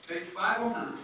Page 509.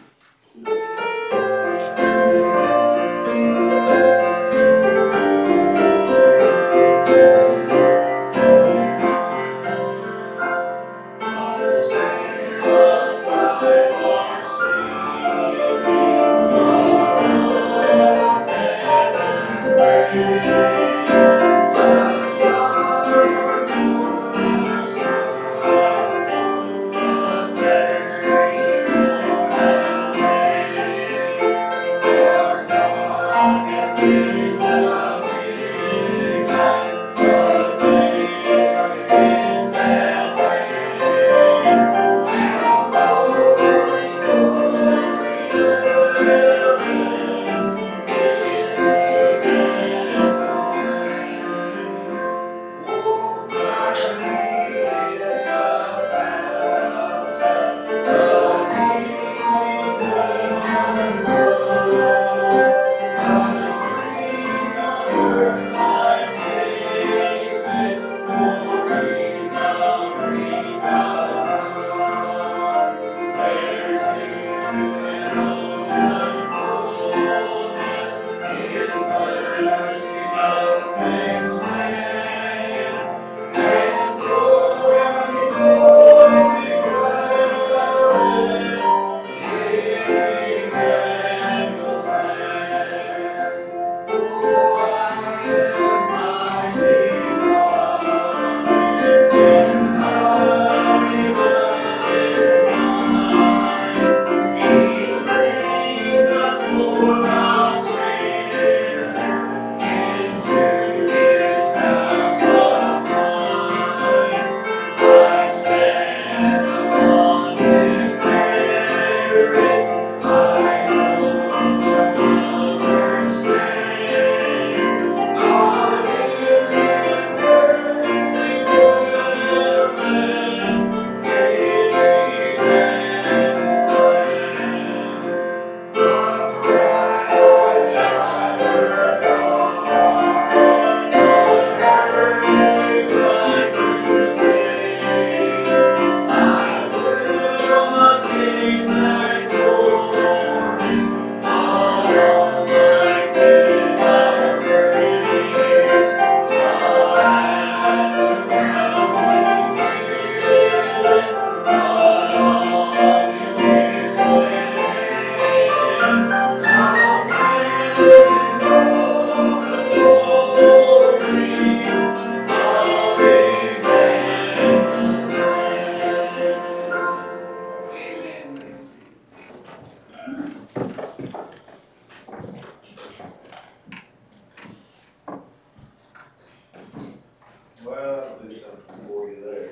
Well, I'll do something for you there.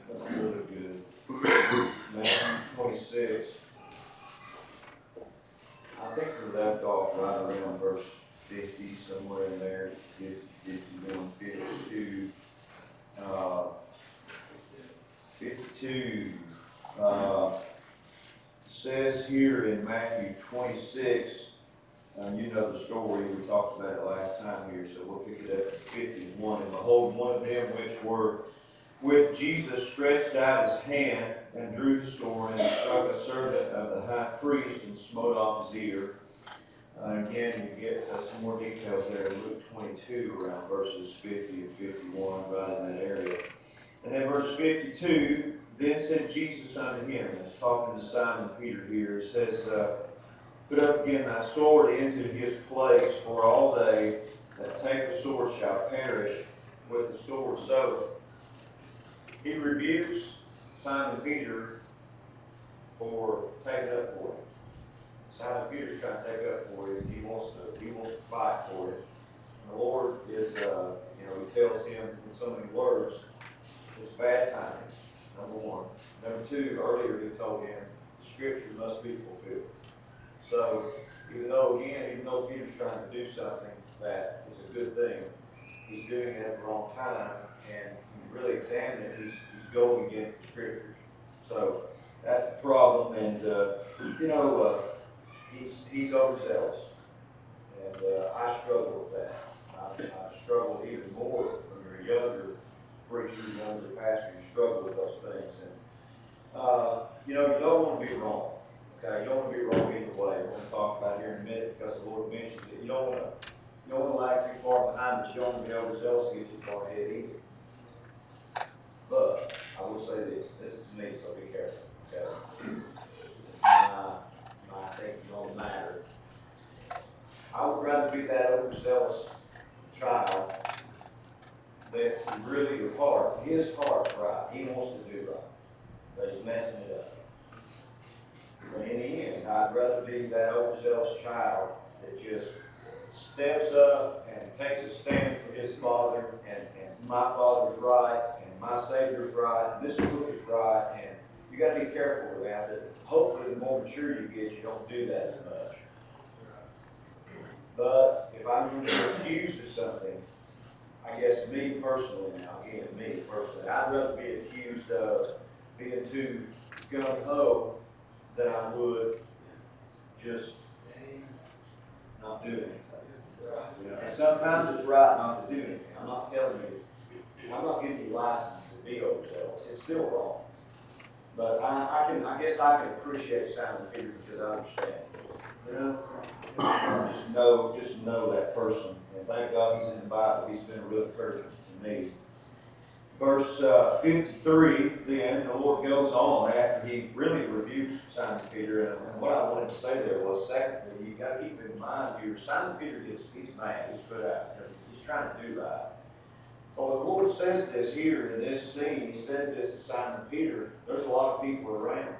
That's really good. Matthew 26. I think we left off right around verse 50, somewhere in there. 50, 51, 52. 52 says here in Matthew 26, you know the story, we talked about it last time here, so we'll pick it up at 51. And behold, one of them which were with Jesus stretched out his hand and drew the sword and struck a servant of the high priest and smote off his ear. Again, you get some more details there in Luke 22 around verses 50 and 51, right in that area. And then verse 52, then said Jesus unto him, and it's talking to Simon Peter here, it says, put up again thy sword into his place, for all they that take the sword shall perish with the sword. So he rebukes Simon Peter for taking up for him. Simon Peter's trying to take up for him. He wants to fight for him. And the Lord is, he tells him in so many words, it's bad timing, number one. Number two, earlier he told him the scripture must be fulfilled. So even though Peter's trying to do something that is a good thing, he's doing it at the wrong time, and you really examine it, he's going against the scriptures. So that's the problem, and he's overzealous, and I struggle with that. I struggle even more when you're a younger preacher, younger pastor. You struggle with those things, You know, you don't want to be wrong. Okay, you don't want to be wrong either way. We're going to talk about it here in a minute because the Lord mentions it. You don't want to lag too far behind, but you don't want to be overzealous and get too far ahead either. But I will say this. This is me, so be careful. Okay, this is my thinking on the matter. I would rather be that overzealous child that really his heart's right. He wants to do right, but he's messing it up. But in the end, I'd rather be that overzealous child that just steps up and takes a stand for his father, and my father's right, and my Savior's right, and this book is right, and you got to be careful about it. Hopefully, the more mature you get, you don't do that as much. But if I'm going to be accused of something, I guess me personally, I'd rather be accused of being too gung-ho than I would just not do anything. You know? And sometimes it's right not to do anything. I'm not giving you license to be overzealous. It's still wrong. But I guess I can appreciate Simon Peter because I understand. You know? Just know that person. And thank God he's in the Bible. He's been a real encouragement to me. Verse 53, then the Lord goes on after he really rebukes Simon Peter. And what I wanted to say there was, secondly, you got to keep in mind here, Simon Peter he's mad, he's put out because he's trying to do right. But when the Lord says this here in this scene, he says this to Simon Peter, there's a lot of people around.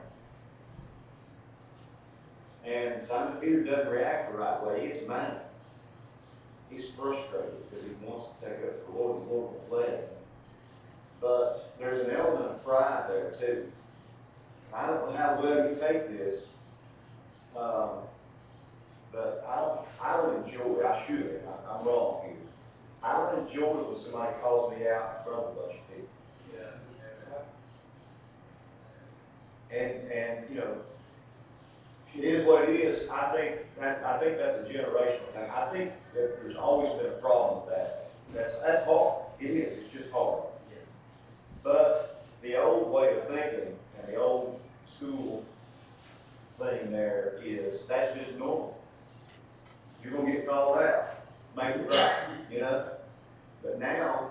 And Simon Peter doesn't react the right way. He gets mad. He's frustrated because he wants to take up for the Lord. The Lord will let him. But there's an element of pride there too. I don't know how well you take this, but I don't enjoy it. I should. I'm wrong here. I don't enjoy it when somebody calls me out in front of a bunch of people. And you know, it is what it is. I think that's a generational thing. I think that there's always been a problem with that. That's hard. It is. It's just hard. But the old way of thinking and the old school thing there is that's just normal. You're going to get called out. Make it right, you know? But now,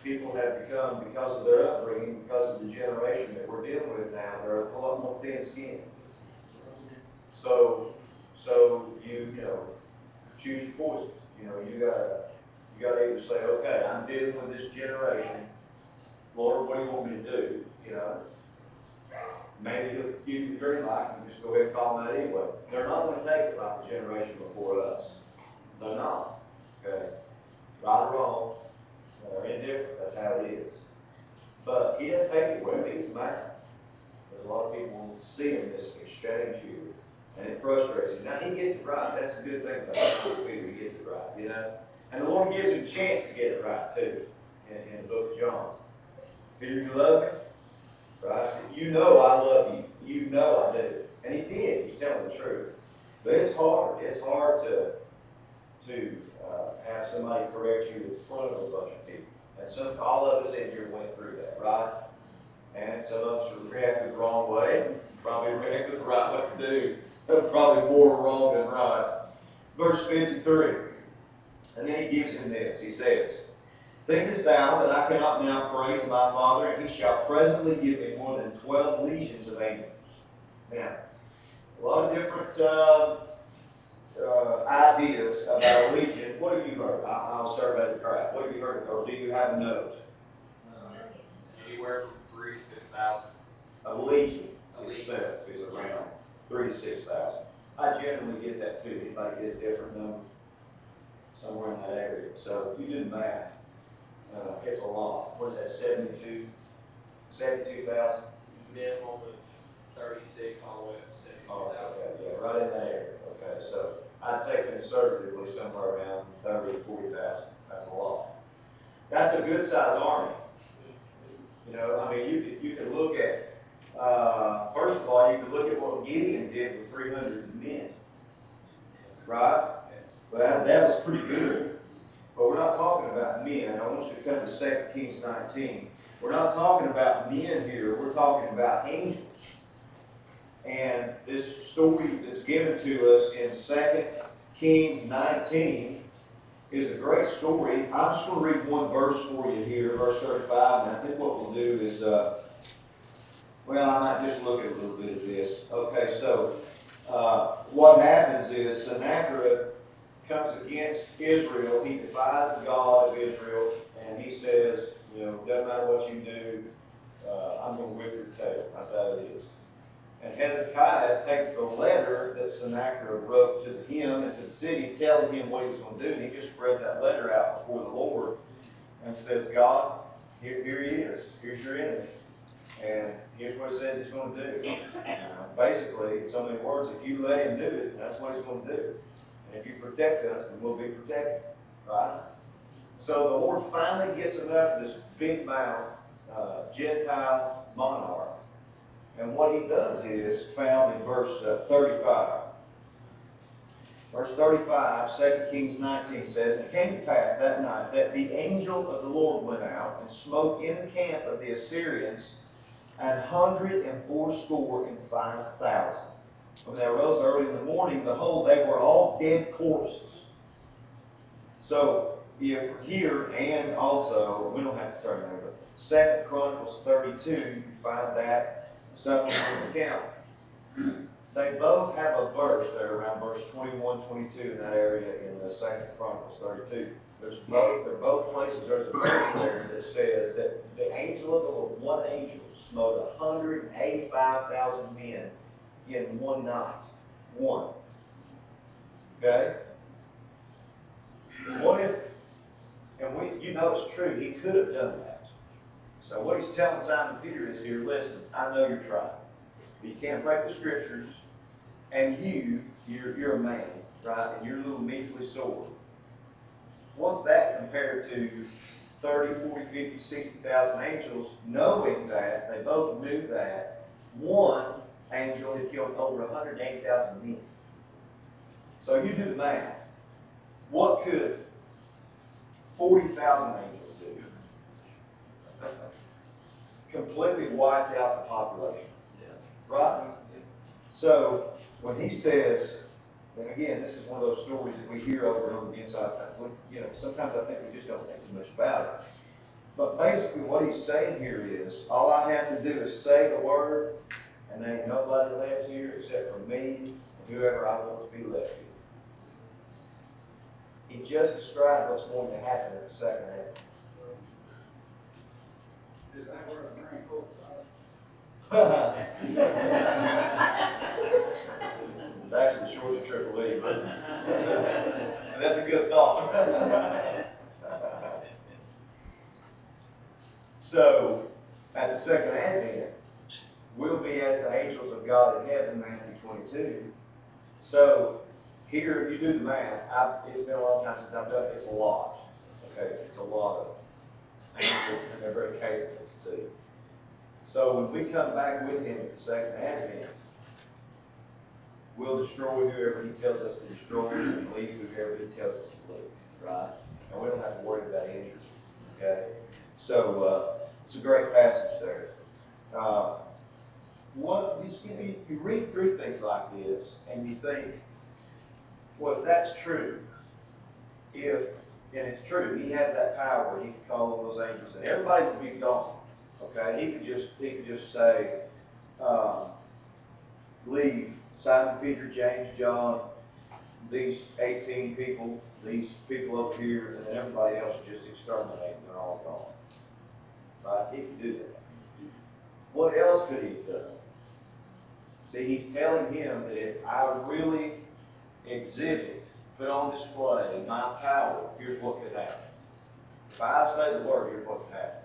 people have become, because of their upbringing, because of the generation that we're dealing with now, they're a lot more thin-skinned. So you choose your poison. You know, you gotta either say, okay, I'm dealing with this generation. Lord, what do you want me to do? You know, maybe he'll give you the green light and just go ahead and call them out anyway. They're not going to take it like the generation before us. They're not. Okay, right or wrong, they're indifferent. That's how it is. But he doesn't take it well. He's mad. There's a lot of people seeing this exchange here, and it frustrates him. Now he gets it right. That's a good thing about Peter. He gets it right. You know, and the Lord gives him a chance to get it right too in the book of John. Peter, you love me? Right? You know I love you. You know I do. And he did. He's telling the truth. But it's hard. It's hard to have somebody correct you in front of a bunch of people. And all of us in here went through that, right? And some of us reacted the wrong way. Probably reacted the right way too. Probably more wrong than right. Verse 53. And then he gives him this. He says, thinkest thou that I cannot now pray to my Father, and he shall presently give me more than 12 legions of angels? Now, a lot of different ideas about a legion. What have you heard? I'll survey the crowd. What have you heard? Or do you have a note? Anywhere from 3 to 6,000. A legion itself is around 3 to 6,000. I generally get that too. Anybody get a different number? Somewhere in that area. So you do the math. It's a lot. What is that, 72,000? Minimum of 36 all the way up to 72,000. Oh, okay, yeah, right in that area. Okay, so I'd say conservatively somewhere around 30 to 40,000. That's a lot. That's a good sized army. You know, I mean, you could look at, first of all, you could look at what Gideon did with 300 men. Right? Well, that was pretty good. But we're not talking about men. I want you to come to 2 Kings 19. We're not talking about men here, we're talking about angels. And this story that's given to us in 2 Kings 19 is a great story. I'm just going to read one verse for you here, verse 35, and I think what we'll do is, well, I might just look at a little bit of this. Okay, so what happens is Sennacherib comes against Israel. He defies the God of Israel, and he says, doesn't matter what you do, I'm going to whip your tail. That's how it is. And Hezekiah takes the letter that Sennacherib wrote to him and to the city, telling him what he was going to do, and he just spreads that letter out before the Lord and says, God, here he is. Here's your enemy. And here's what it says he's going to do. Basically, in so many words, if you let him do it, that's what he's going to do. And if you protect us, then we'll be protected. Right? So the Lord finally gets enough of this big mouth Gentile monarch. And what he does is found in verse 35. Verse 35, 2 Kings 19 says, And it came to pass that night that the angel of the Lord went out and smote in the camp of the Assyrians 185,000. When they arose early in the morning, behold, they were all dead corpses. So, if here, and also, we don't have to turn there, but 2 Chronicles 32, you find that supplemental account. They both have a verse there around verse 21, 22 in that area in the 2 Chronicles 32. They're both places. There's a verse there that says that the angel of the Lord, one angel, smote 185,000 men in one night. One. Okay? What if, and you know it's true, he could have done that. So what he's telling Simon Peter is here, listen, I know you're trying, but you can't break the scriptures, and you're a man, right, and you're a little measly sword. What's that compared to 30, 40, 50, 60,000 angels, knowing that, they both knew that, one angel had killed over 180,000 men. So you do the math. What could 40,000 angels do? Completely wiped out the population. Right? So when he says, and again, this is one of those stories that we hear over and over again, so sometimes I think we just don't think too much about it. But basically what he's saying here is, all I have to do is say the word, and there ain't nobody left here except for me and whoever I want to be left here. He just described what's going to happen in the second half. Is that where the Marine Corps It's actually short of Triple E, but that's a good thought. So, at the second advent, we'll be as the angels of God in heaven, Matthew 22. So, here, you do the math. It's been a long time since I've done it. It's a lot. Okay, it's a lot of angels, and they're very capable to see. So when we come back with him at the second advent, we'll destroy whoever he tells us to destroy and leave whoever he tells us to leave, right? And we don't have to worry about injury, okay? So it's a great passage there. You read through things like this and you think, well, if that's true, and it's true, he has that power, he can call on those angels, and everybody would be gone. Okay, he could just say, leave Simon, Peter, James, John, these 18 people, these people over here, and then everybody else just exterminate. They're all gone. Right? He could do that. What else could he have done? See, he's telling him that if I really exhibit, put on display my power, here's what could happen. If I say the word, here's what could happen.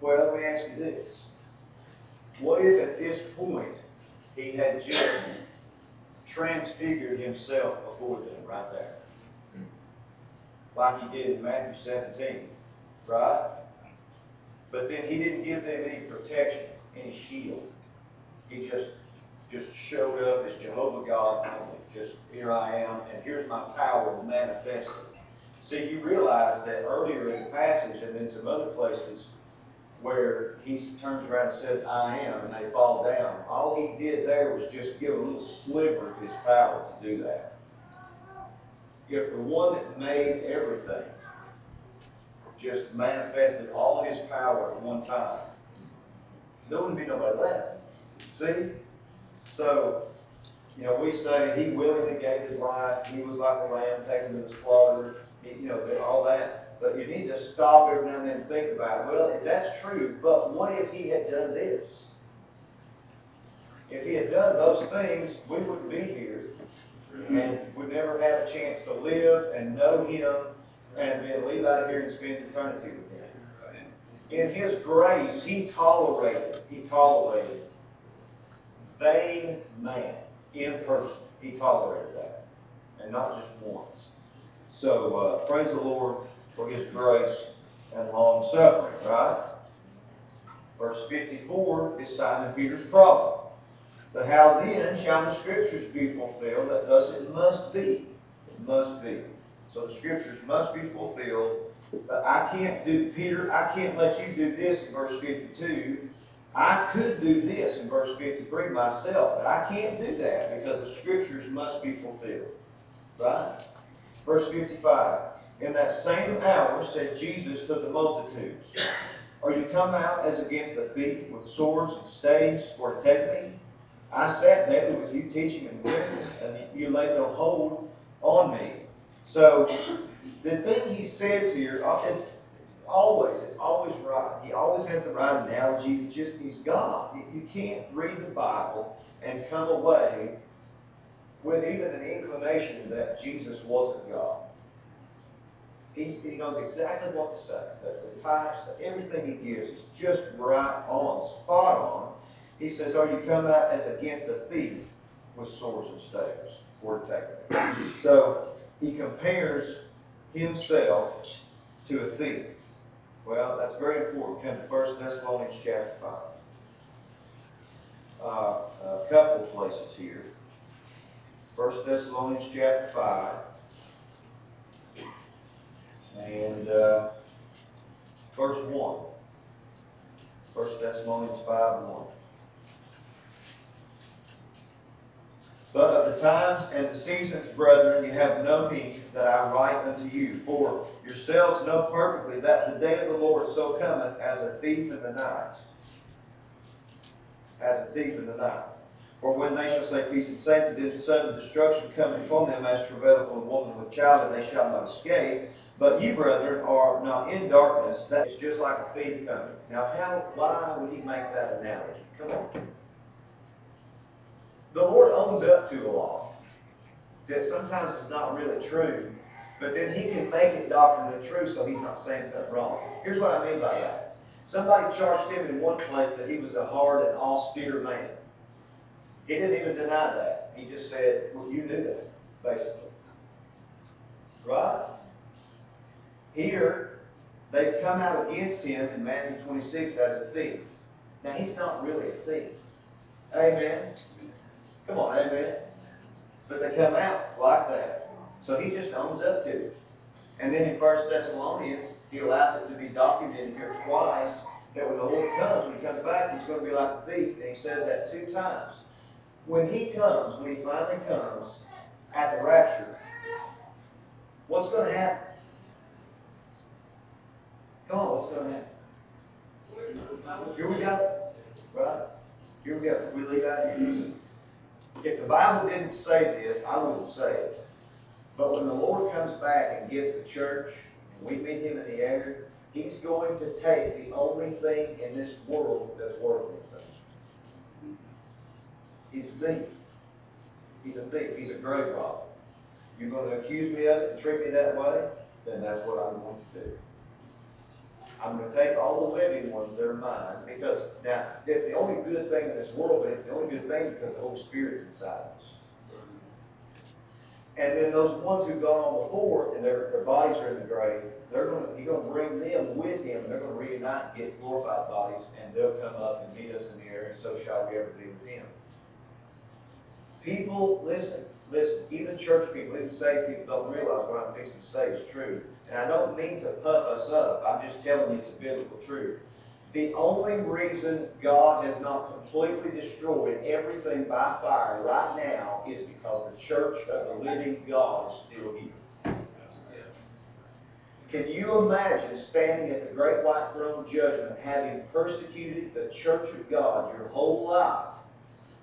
Well, let me ask you this. What if at this point he had just transfigured himself before them right there? Like he did in Matthew 17, right? But then he didn't give them any protection, any shield. He just showed up as Jehovah God only. Just, here I am, and here's my power manifested. See, you realize that earlier in the passage and in some other places, where he turns around and says, I am, and they fall down. All he did there was just give a little sliver of his power to do that. If the one that made everything just manifested all his power at one time, there wouldn't be nobody left. See? So, you know, we say he willingly gave his life. He was like a lamb taken to the slaughter. You know, all that. But you need to stop every now and then and think about, well, that's true, but what if he had done this? If he had done those things, we wouldn't be here and would never have a chance to live and know him and then leave out of here and spend eternity with him. In his grace, he tolerated vain man in person. He tolerated that, and not just once. So praise the Lord for his grace and long suffering, right? Verse 54 is Simon Peter's problem. But how then shall the scriptures be fulfilled? That thus it must be. It must be. So the scriptures must be fulfilled. But I can't do, Peter, I can't let you do this in verse 52. I could do this in verse 53 myself, but I can't do that because the scriptures must be fulfilled. Right? Verse 55. In that same hour said Jesus to the multitudes, Are you come out as against a thief with swords and staves for to take me? I sat daily with you teaching in the temple, and you laid no hold on me. So the thing he says here is it's always right. He always has the right analogy. He's God. You can't read the Bible and come away with even an inclination that Jesus wasn't God. He knows exactly what to say. The types, everything he gives is just right on, spot on. He says, Are you come out as against a thief with swords and staves for to take me? So he compares himself to a thief. Well, that's very important. Come to 1 Thessalonians chapter 5. A couple of places here. 1 Thessalonians chapter 5. And verse 1. 1 Thessalonians 5:1. But of the times and the seasons, brethren, you have no need that I write unto you. For yourselves know perfectly that the day of the Lord so cometh as a thief in the night. As a thief in the night. For when they shall say peace and safety, then sudden destruction coming upon them as travaileth a woman with child, and they shall not escape. But you, brethren, are not in darkness. That is just like a thief coming. Now, why would he make that analogy? Come on. The Lord owns up to a law that sometimes is not really true, but then he can make it doctrinally true so he's not saying something wrong. Here's what I mean by that. Somebody charged him in one place that he was a hard and austere man. He didn't even deny that. He just said, well, you knew that, basically. Right? Here, they've come out against him in Matthew 26 as a thief. Now, he's not really a thief. Amen? Come on, amen? But they come out like that. So he just owns up to it. And then in 1 Thessalonians, he allows it to be documented here twice that when the Lord comes, when he comes back, he's going to be like a thief. And he says that 2 times. When he comes, when he finally comes at the rapture, what's going to happen? Come on, what's going to happen? Here we go. Right? Here we go. We leave out here. If the Bible didn't say this, I wouldn't say it. But when the Lord comes back and gets the church, and we meet him in the air, he's going to take the only thing in this world that's worthless. He's a thief. He's a thief. He's a grave robber. You're going to accuse me of it and treat me that way? Then that's what I'm going to do. I'm going to take all the living ones that are mine, because now it's the only good thing in this world, but it's the only good thing because the Holy Spirit's inside us. And then those ones who've gone on before and their bodies are in the grave, you're going to bring them with him, and they're going to reunite and get glorified bodies, and they'll come up and meet us in the air, and so shall we ever be with him. People, listen, even church people, even saved people don't realize what I'm fixing to say is true. And I don't mean to puff us up. I'm just telling you it's a biblical truth. The only reason God has not completely destroyed everything by fire right now is because the church of the living God is still here. Can you imagine standing at the great white throne of judgment, having persecuted the church of God your whole life,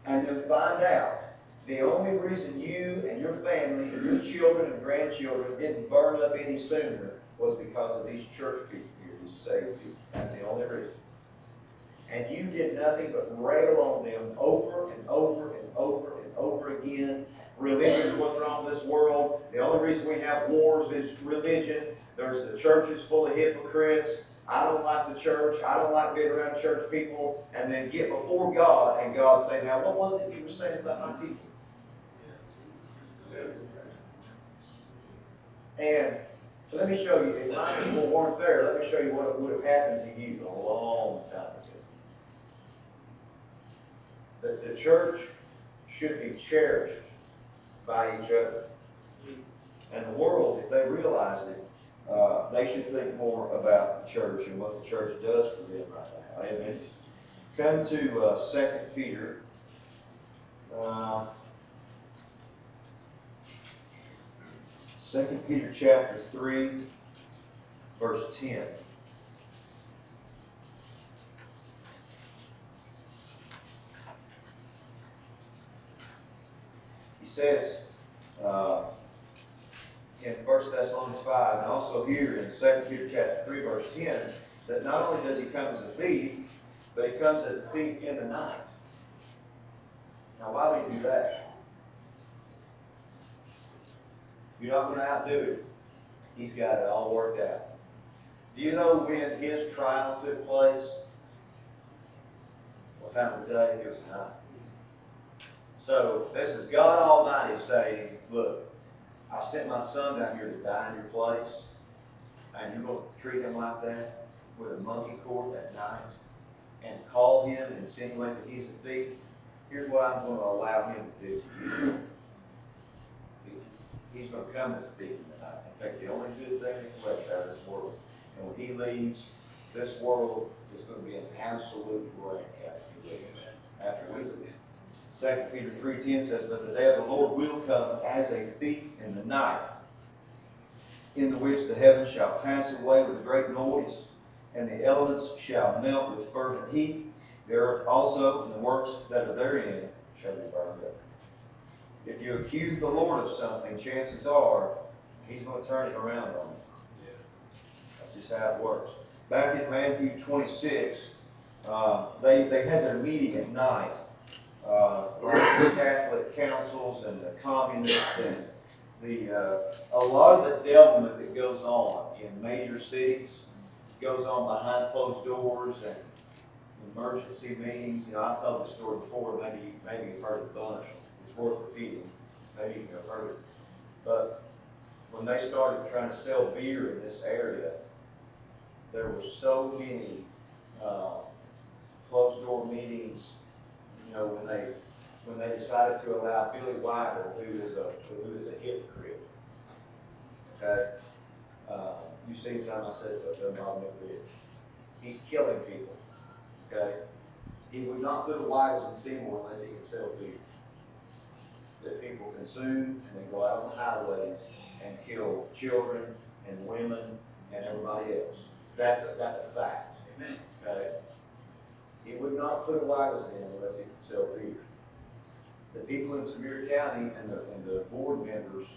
and then find out the only reason you and your family and your children and grandchildren didn't burn up any sooner was because of these church people here who saved you? That's the only reason. And you did nothing but rail on them over and over and over and over again. Religion is what's wrong with this world. The only reason we have wars is religion. There's the church is full of hypocrites. I don't like the church. I don't like being around church people. And then get before God and God say, now what was it you were saying about my people? And let me show you, if my people weren't there, let me show you what would have happened to you a long time ago. The church should be cherished by each other. And the world, if they realized it, they should think more about the church and what the church does for them right now. Amen. Come to 2 Peter. 2 Peter chapter 3, verse 10. He says in 1 Thessalonians 5, and also here in 2 Peter chapter 3, verse 10, that not only does he come as a thief, but he comes as a thief in the night. Now, why would he do that? You're not going to outdo him. He's got it all worked out. Do you know when his trial took place? What time of the day? It was night. So this is God Almighty saying, look, I sent my son down here to die in your place, and you're going to treat him like that with a monkey cord at night and call him and insinuate that he's a thief? Here's what I'm going to allow him to do to you. He's going to come as a thief in the night. In fact, the only good thing that's left out of this world. And when he leaves, this world is going to be an absolute rain after we leave. 2 Peter 3:10 says, but the day of the Lord will come as a thief in the night, in the which the heavens shall pass away with a great noise, and the elements shall melt with fervent heat. The earth also and the works that are therein shall be burned up. If you accuse the Lord of something, chances are he's going to turn it around on you. That's just how it works. Back in Matthew 26, they had their meeting at night. The Catholic councils and the communists and a lot of the devilment that goes on in major cities goes on behind closed doors and emergency meetings. You know, I've told this story before. Maybe you've heard it a bunch. It's worth repeating. Maybe you've heard it. But when they started trying to sell beer in this area, there were so many closed door meetings. You know, when they decided to allow Billy Weigel, who is a hypocrite. Okay, you see, time I said something about him, he's killing people. Okay, he would not put Weigels in Seymour unless he could sell beer that people consume, and they go out on the highways and kill children and women and everybody else. That's a fact. Amen. Okay. He would not put Weigels in unless he could sell beer. The people in Seymour County and the board members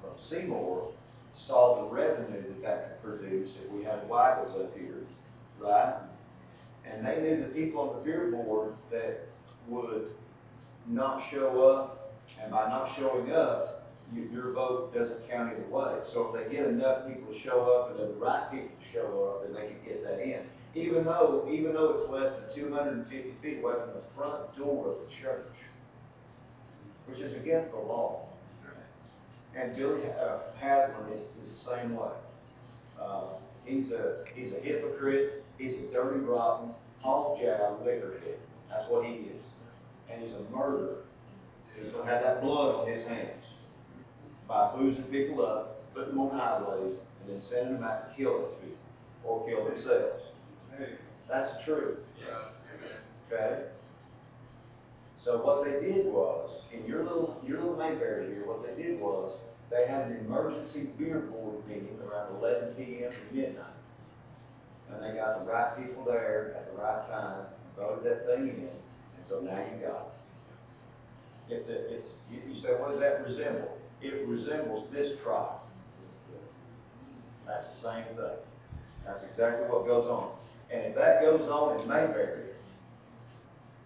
from Seymour saw the revenue that could produce if we had Weigels up here, right? And they knew the people on the beer board that would not show up, and by not showing up, your vote doesn't count either way. So if they get enough people to show up and the right people to show up, then they can get that in. Even though it's less than 250 feet away from the front door of the church, which is against the law. And Billy Haslam is the same way. He's a hypocrite. He's a dirty, rotten, hog-jowl liquorhead. That's what he is. And he's a murderer. He's going to have that blood on his hands by boozing people up, putting them on highways, and then sending them out to kill those people or kill themselves. That's the truth. Yeah. Okay? So what they did was, in your little Mayberry here, what they did was, they had an emergency beer board meeting around 11 p.m. to midnight. And they got the right people there at the right time, voted that thing in, and so now you got it. You say, what does that resemble? It resembles this trial. That's the same thing. That's exactly what goes on. And if that goes on in Mayberry,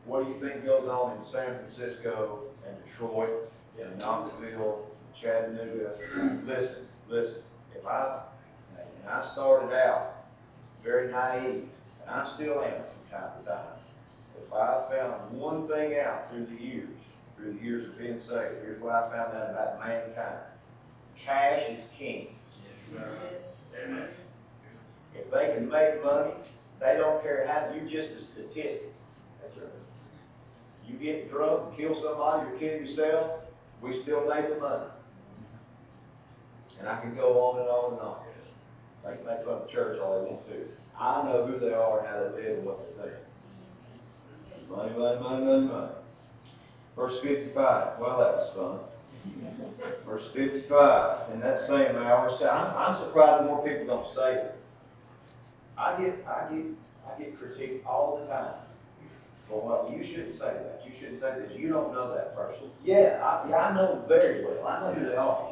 what do you think goes on in San Francisco and Detroit and Knoxville, Chattanooga? Listen. And I started out very naive, and I still am from time to time. If I found one thing out through the years of being saved, here's what I found out about mankind. Cash is king. Amen. If they can make money, they don't care how, you're just a statistic. That's right. You get drunk and kill somebody or kill yourself, we still made the money. And I can go on and on and on. They can make fun of the church all they want to. I know who they are and how they live and what they think. Money. Verse 55. Well, that was fun. Verse 55. In that same hour, I'm surprised more people don't say it. I get critiqued all the time for what you shouldn't say that. You shouldn't say that. You don't know that person. Yeah, I know them very well. I know who they are.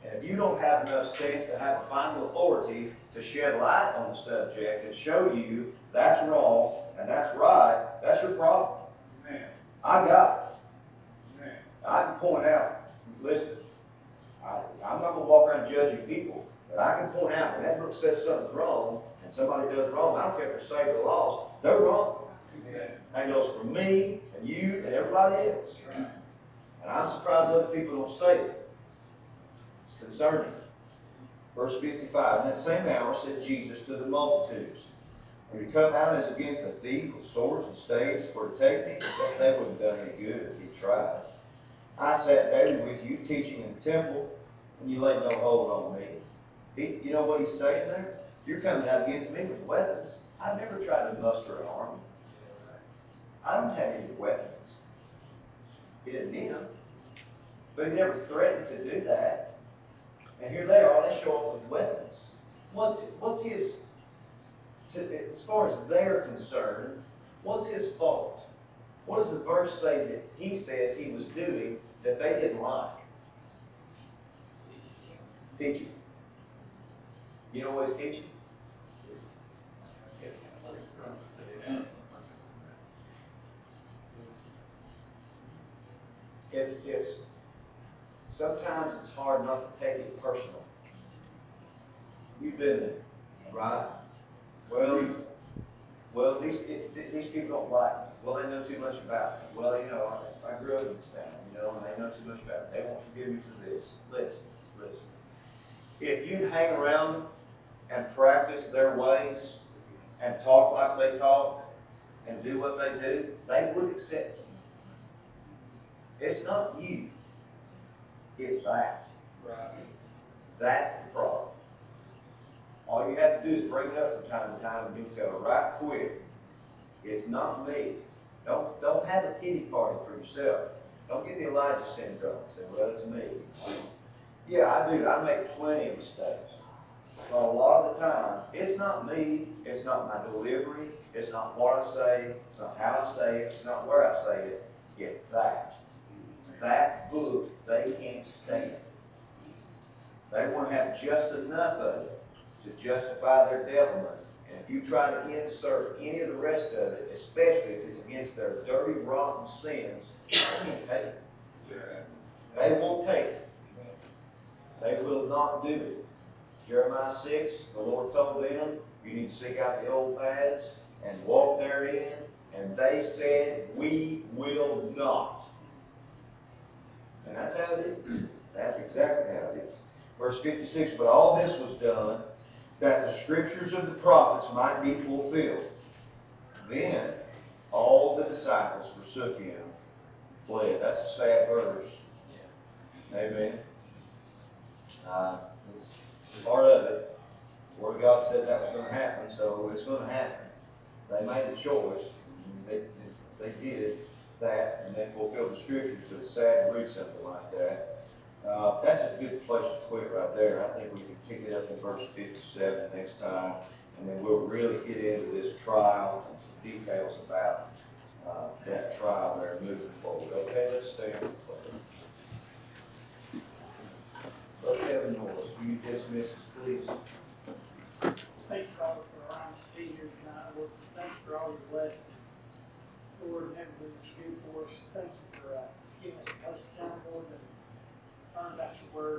And if you don't have enough sense to have a final authority to shed light on the subject and show you that's wrong and that's right, that's your problem. Amen. I got it. Amen. I can point out, listen, I'm not going to walk around judging people, but I can point out when that book says something's wrong and somebody does wrong, I don't care if they're saved or lost, they're wrong. Amen. And it goes for me and you and everybody else. And I'm surprised other people don't say it. It's concerning. Verse 55, in that same hour said Jesus to the multitudes, "When you come out as against a thief with swords and staves for to take me, they wouldn't have done any good if he tried. I sat daily with you teaching in the temple, and you laid no hold on me." You know what he's saying there? You're coming out against me with weapons. I've never tried to muster an army. I don't have any weapons. He didn't need them. But he never threatened to do that. And here they are, they show up with weapons. What's his, as far as they're concerned, what's his fault? What does the verse say that he says he was doing that they didn't like? It's teaching. You know what he's teaching? Sometimes it's hard not to take it personal. You've been there, right? Well, these people don't like me. Well, they know too much about me. Well, I grew up in this town, and they know too much about me. They won't forgive me for this. Listen. If you hang around them and practice their ways and talk like they talk and do what they do, they would accept you. It's not you. It's that. Right. That's the problem. All you have to do is bring it up from time to time and you go right quick. It's not me. Don't have a pity party for yourself. Don't get the Elijah syndrome and say, well, it's me. Yeah, I do. I make plenty of mistakes. But a lot of the time, it's not me. It's not my delivery. It's not what I say. It's not how I say it. It's not where I say it. It's that. That book they can't stand. They want to have just enough of it to justify their devilment. And if you try to insert any of the rest of it, especially if it's against their dirty, rotten sins, they can't take it. They won't take it. They will not do it. Jeremiah 6, the Lord told them, you need to seek out the old paths and walk therein. And they said, we will not. And that's how it is. That's exactly how it is. Verse 56, but all this was done that the scriptures of the prophets might be fulfilled. Then all the disciples forsook him and fled. That's a sad verse. Amen. It's part of it. The Word of God said that was going to happen, so it's going to happen. They made the choice, and they did that, and they fulfilled the scriptures, but it's sad to read something like that. That's a good place to quit right there. I think we can pick it up in verse 57 next time, and then we'll really get into this trial and some details about that trial there moving forward. Okay, let's stand for prayer. Brother Kevin Norris, will you dismiss us, please? Thank you, Father, for allowing us to be here tonight, Lord. Thank you for all your blessings, Lord, and everything that you do for us. Thank you for giving us a place to come, Lord, and learn about your word.